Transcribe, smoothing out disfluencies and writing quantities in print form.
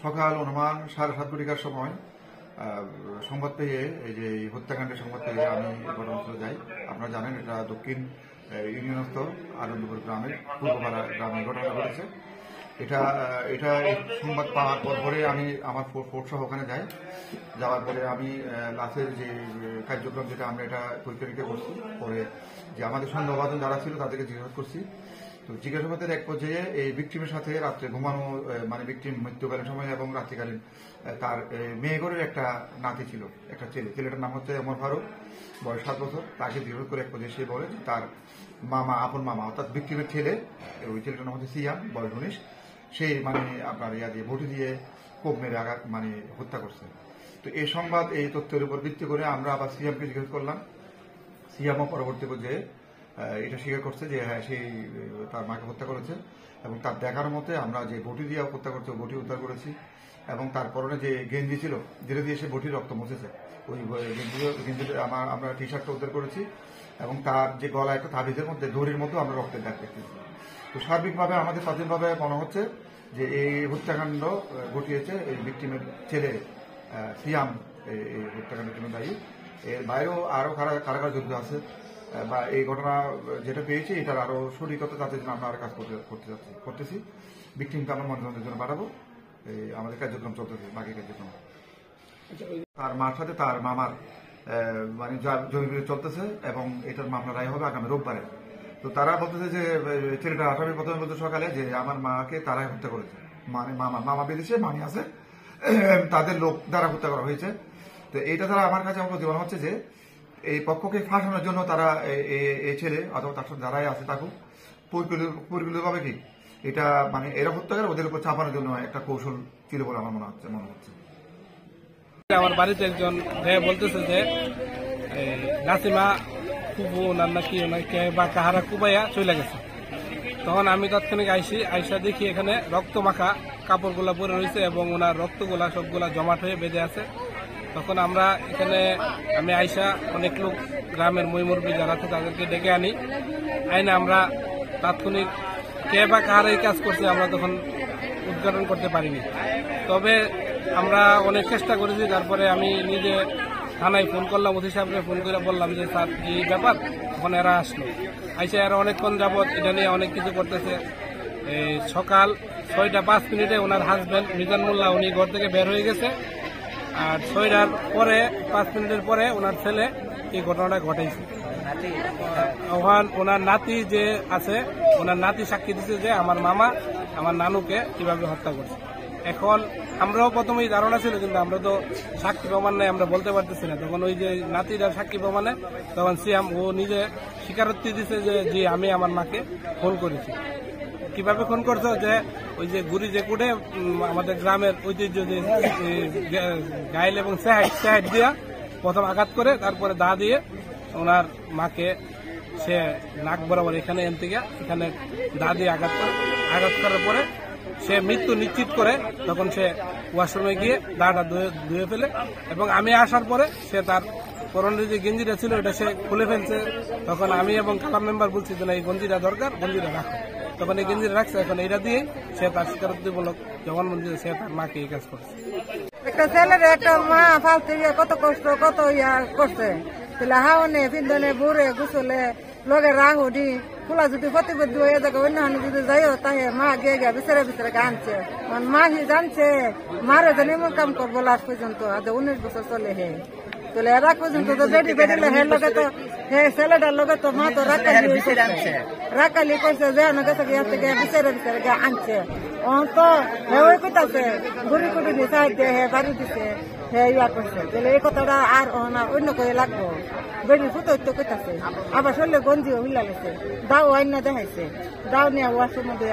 সকাল অনুমান 7:30 ঘটিকার সময় সংবাদ পেয়ে এই যে হত্যাকাণ্ডের সংবাদ পেয়ে আমি ঘটনাস্থলে যাই। আপনারা জানেন এটা দক্ষিণ ইউনিয়নস্থ আনন্দপুর গ্রামের পূর্বপাড়া গ্রামে ঘটনা ঘটেছে। এটা সংবাদ পাওয়ার পরে আমি আমার ফোর্স সহ ওখানে যাই। যাওয়ার পরে আমি লাশের যে কার্যক্রম যেটা আমরা এটা পরীক্ষা করছি, পরে যে আমাদের সন্দেহভাজন যারা ছিল তাদেরকে জিজ্ঞাসা করছি। তো জিজ্ঞাসাবাদের এক পর্যায়ে এই ভিকটিমের সাথে রাত্রে ঘুমানো মানে ভিকটিম মৃত্যুকালীন সময় এবং রাত্রিকালীন তার মেয়েঘরের একটা নাতি ছিল, একটা ছেলেটার নাম হচ্ছে ওমর ফারুক, বয়স 7 বছর। তাকে জিজ্ঞাসা করে এক পর্যায়ে সে বলে যে তার মামা, আপন মামা অর্থাৎ ভিকটিমের ছেলে, ওই ছেলেটার নাম হচ্ছে সিয়াম, বয়স 19, সেই মানে আপনার দিয়ে ভোটি দিয়ে কোপ মেরে আঘাত মানে হত্যা করছে। তো এই সংবাদ, এই তথ্যের উপর ভিত্তি করে আমরা আবার সিয়ামকে জিজ্ঞেস করলাম। সিয়ামও পরবর্তী পর্যায়ে এটা স্বীকার করছে যে হ্যাঁ সেই তার মাকে হত্যা করেছে এবং তার দেখার মতে আমরা যে বটি দিয়ে হত্যা করছে বটি উদ্ধার করেছি এবং তার পরনে যে গেঞ্জি ছিল যেটা দিয়ে সে বটির রক্ত মুছেছে ওই গেঞ্জি আমরা টি শার্টটা উদ্ধার করেছি এবং তার যে গলা একটা তাবিজের মধ্যে দড়ির মতো আমরা রক্তের দাগ দেখতেছি। তো সার্বিকভাবে আমাদের প্রাথমিকভাবে মনে হচ্ছে যে এই হত্যাকাণ্ড ঘটিয়েছে এই ভিকটিমের ছেলে সিয়াম, এই হত্যাকাণ্ডের জন্য দায়ী। এর বাইরেও আরো কারাগার যুদ্ধ আছে বা এই ঘটনা যেটা পেয়েছি এটার আরো সঠিকতা তাদের জন্য আমরা আর কাজ করতেছি। ভিকটিমকে আমরা মনোরঞ্জনের জন্য বাড়াবো, আমাদের কার্যক্রম চলতেছে, বাকি কার্যক্রম। তার মার সাথে তার মামার মানে জমি বিরোধ চলতেছে এবং এটার মামলা রায় হবে আগামী রোববারে। তো তারা বলতেছে যে ছেলেটা আসামি প্রথমে বলতে সকালে যে আমার মাকে তারাই হত্যা করেছে, মানে মামা বিদেশে, মামি আছে, তাদের লোক দ্বারা হত্যা করা হয়েছে। তো এইটা তারা আমার কাছে আমার মনে হচ্ছে যে এই পক্ষকে ফাঁসানোর জন্য তারা এই ছেলে অথবা তার সাথে যারাই আছে তাকে পরিকল্পিতভাবে কি এটা মানে এরা হত্যা করে ওদের উপর চাপানোর জন্য একটা কৌশল ছিল বলে আমার মনে হচ্ছে। আমার বাড়িতে একজন বলতেছে যে নাসিমা কুবু নাকি বা কাহারা কুবাইয়া চলে গেছে। তখন আমি তাৎক্ষণিক আইসা দেখি এখানে রক্ত মাখা কাপড়গুলা পরে রয়েছে এবং ওনার রক্তগুলা সবগুলা জমাট হয়ে বেঁধে আছে। তখন আমরা এখানে আমি আইসা অনেক লোক গ্রামের ময়মুরবি যারা আছে তাদেরকে ডেকে আনি আমরা তাৎক্ষণিক কে বা কার এই কাজ করছে আমরা তখন উদ্ঘাটন করতে পারিনি। তবে আমরা অনেক চেষ্টা করেছি। তারপরে আমি নিজে থানায় ফোন করলাম, ওসি সাহেবকে ফোন করে বললাম যে স্যার এই ব্যাপার। তখন এরা আসলো, আইসা এরা অনেকক্ষণ যাবৎ এটা নিয়ে অনেক কিছু করতেছে। সকাল 6:05 ওনার হাজব্যান্ড মিজান মোল্লা উনি ঘর থেকে বের হয়ে গেছে, আর 6টার পরে 5 মিনিটের পরে ওনার ছেলে এই ঘটনাটা ঘটাইছে। ওনার নাতি যে আছে, ওনার নাতি সাক্ষী দিচ্ছে যে আমার মামা আমার নানুকে কিভাবে হত্যা করছে। এখন আমরাও প্রথমেই ধারণা ছিল, কিন্তু আমরা তো সাক্ষী প্রমাণ নেই, আমরা বলতে পারতেছি না। তখন ওই যে নাতিরা সাক্ষী প্রমাণে তখন সিয়াম ও নিজে স্বীকারোক্তি দিচ্ছে যে জি আমি আমার মাকে খুন করেছি। কিভাবে খুন করছো যে ওই যে গুড়ি যে কুটে আমাদের গ্রামের ঐতিহ্য যে গাইল এবং সেহাইট দিয়া প্রথম আঘাত করে তারপরে দা দিয়ে ওনার মাকে সে নাক বরাবর এখানে এখানে দা দিয়ে আঘাত করার পরে সে মৃত্যু নিশ্চিত করে তখন সে ওয়াশরুমে গিয়ে দাটা ধুয়ে ফেলে এবং আমি আসার পরে সে তার পরনের যে গেঞ্জিটা ছিল এটা সে খুলে ফেলছে। তখন আমি এবং ক্লাব মেম্বার বলছি যে না এই গঞ্জিটা দরকার, গঞ্জিটা রাখো। তখন এই গেঞ্জিটা রাখছে, এখন এটা দিয়ে সে তার স্বীকারোক্তিমূলক জবানবন্দি সে তার মাকে এই কাজ করছে। একটা ছেলের একটা মা ফালতু কত কষ্ট কত করছে, হাওনে পিন্ধনে বুড়ে গুছলে লগে রাহুডি ফুলা যদি প্রতিবদ্ধ হয়ে যাবে অন্য যদি যাইও তাহে মা গিয়ে গিয়ে বিচারে আনছে। মা হি জানছে মারে যেন এমন কাম করবো লাস্ট পর্যন্ত, আজ 19 বছর চলে হে তোলে এরা পর্যন্ত তো বেড়ি বেড়িলে হে লগে তো হে ছেলেটার লগে তো মা তো রাকালি করছে যে গেছে বিচারে গিয়ে আনছে। ও তো হে ওই কোথাছে ঘুরি কুটি দিয়ে সাহায্য হে বাড়ি দিছে হে ইয়া করছে। তাহলে এই কথাটা আর অন্য করে লাগবো। বেড়ির ফুটো তো কোথাছে আবার শরীরে গঞ্জিও মিলা গেছে, দাও আইনা দেখাইছে, দাও নিয়ে ওয়াশের মধ্যে